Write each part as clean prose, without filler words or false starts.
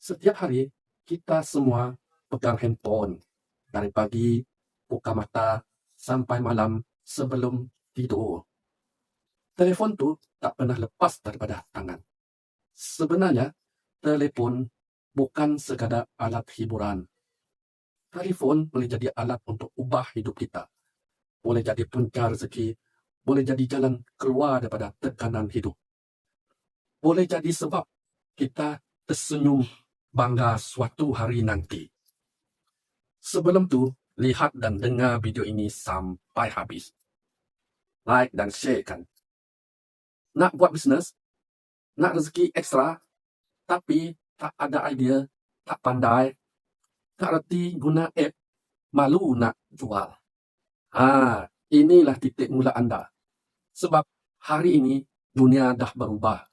Setiap hari, kita semua pegang handphone. Dari pagi, buka mata, sampai malam sebelum tidur. Telefon tu tak pernah lepas daripada tangan. Sebenarnya, telefon bukan sekadar alat hiburan. Telefon boleh jadi alat untuk ubah hidup kita. Boleh jadi punca rezeki, boleh jadi jalan keluar daripada tekanan hidup. Boleh jadi sebab kita tersenyum bangga suatu hari nanti. Sebelum tu, lihat dan dengar video ini sampai habis. Like dan sharekan. Nak buat bisnes, nak rezeki ekstra, tapi tak ada idea, tak pandai, tak reti guna app, malu nak jual. Inilah titik mula anda. Sebab hari ini dunia dah berubah.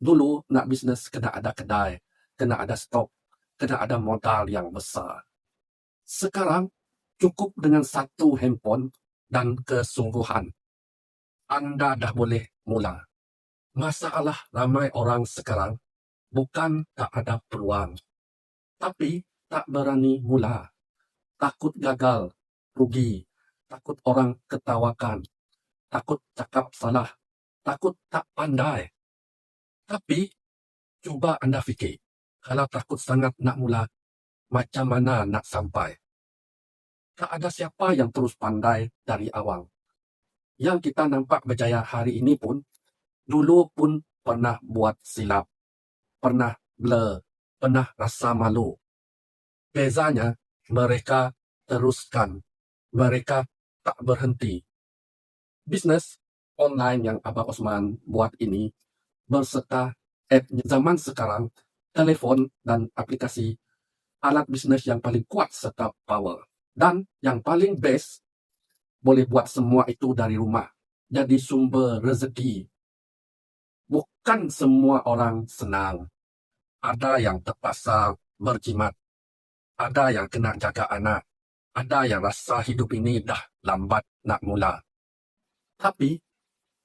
Dulu nak bisnes kena ada kedai, kena ada stok, kena ada modal yang besar. Sekarang cukup dengan satu handphone dan kesungguhan. Anda dah boleh mula. Masalah ramai orang sekarang bukan tak ada peluang, tapi tak berani mula. Takut gagal, rugi, takut orang ketawakan, takut cakap salah, takut tak pandai. Tapi cuba anda fikir, kalau takut sangat nak mula, macam mana nak sampai? Tak ada siapa yang terus pandai dari awal. Yang kita nampak berjaya hari ini pun, dulu pun pernah buat silap, pernah blur, pernah rasa malu. Bezanya, mereka teruskan, mereka tak berhenti. Bisnes online yang Abang Osman buat ini berserta app zaman sekarang, telefon dan aplikasi, alat bisnes yang paling kuat serta power. Dan yang paling best, boleh buat semua itu dari rumah. Jadi sumber rezeki. Bukan semua orang senang. Ada yang terpaksa berjimat. Ada yang kena jaga anak. Ada yang rasa hidup ini dah lambat nak mula. Tapi,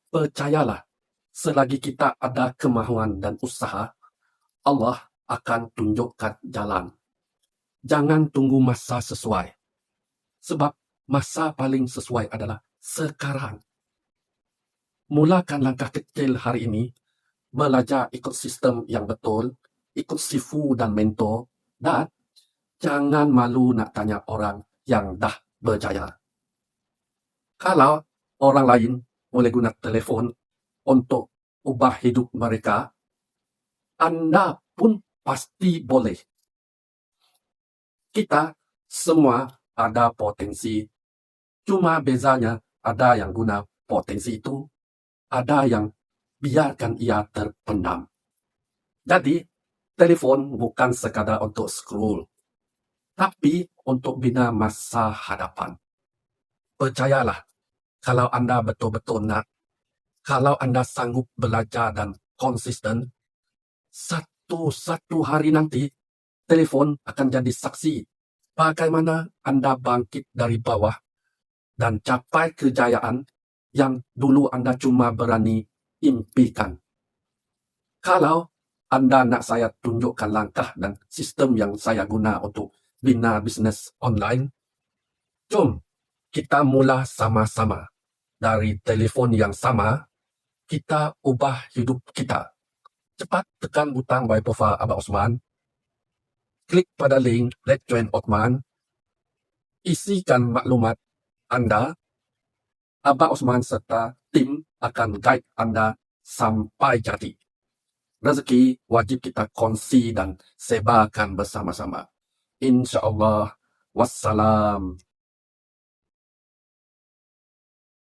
percayalah, selagi kita ada kemahuan dan usaha, Allah akan tunjukkan jalan. Jangan tunggu masa sesuai. Sebab masa paling sesuai adalah sekarang. Mulakan langkah kecil hari ini, belajar ikut sistem yang betul, ikut sifu dan mentor, dan jangan malu nak tanya orang yang dah berjaya. Kalau orang lain boleh guna telefon untuk ubah hidup mereka, anda pun pasti boleh. Kita semua ada potensi. Cuma bezanya ada yang guna potensi itu, ada yang biarkan ia terpendam. Jadi, telefon bukan sekadar untuk scroll, tapi untuk bina masa hadapan. Percayalah, kalau anda betul-betul nak, kalau anda sanggup belajar dan konsisten, satu hari nanti, telefon akan jadi saksi bagaimana anda bangkit dari bawah dan capai kejayaan yang dulu anda cuma berani impikan. Kalau anda nak saya tunjukkan langkah dan sistem yang saya guna untuk bina bisnes online, jom kita mula sama-sama. Dari telefon yang sama, kita ubah hidup kita. Cepat tekan butang buy profile Abang Osman. Klik pada link Let's Join Osman. Isikan maklumat anda. Abang Osman serta tim akan guide anda sampai jadi. Rezeki wajib kita kongsi dan sebarkan bersama-sama. InsyaAllah. Wassalam.